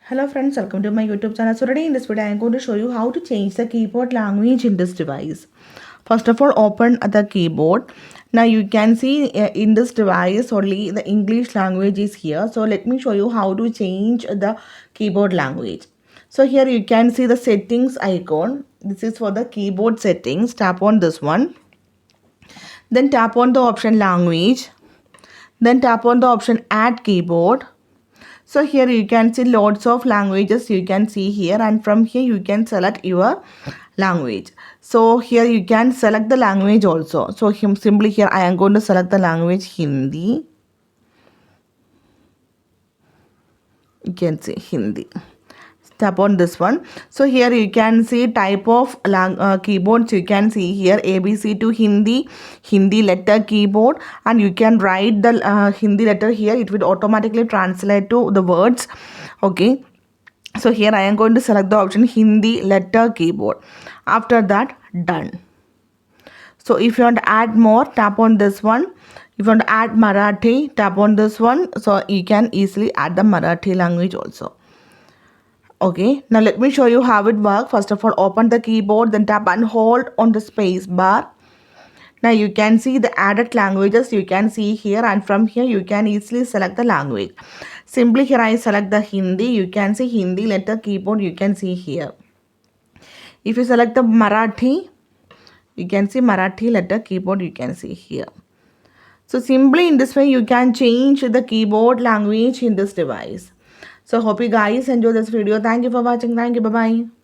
Hello friends, welcome to my YouTube channel. So today in this video I am going to show you how to change the keyboard language in this device. First of all, open the keyboard. Now you can see in this device only the English language is here. So let me show you how to change the keyboard language. So here you can see the settings icon. This is for the keyboard settings. Tap on this one. Then tap on the option language. Then tap on the option add keyboard. So here you can see lots of languages you can see here, and from here you can select your language. So here you can select the language also. So simply here I am going to select the language Hindi. You can see Hindi. Tap on this one. So here you can see type of keyboards. You can see here ABC to Hindi letter keyboard, and you can write the Hindi letter here. It will automatically translate to the words. Okay. So here I am going to select the option Hindi letter keyboard. After that, done. So if you want to add more, tap on this one. If you want to add Marathi, tap on this one. So you can easily add the Marathi language also. Okay, now let me show you how it works. First of all, open the keyboard, then tap and hold on the space bar. Now you can see the added languages you can see here, and from here you can easily select the language. Simply here I select the Hindi. You can see Hindi letter keyboard you can see here. If you select the Marathi, you can see Marathi letter keyboard you can see here. So simply in this way you can change the keyboard language in this device. So hope you guys enjoy this video. Thank you for watching. Thank you. Bye-bye.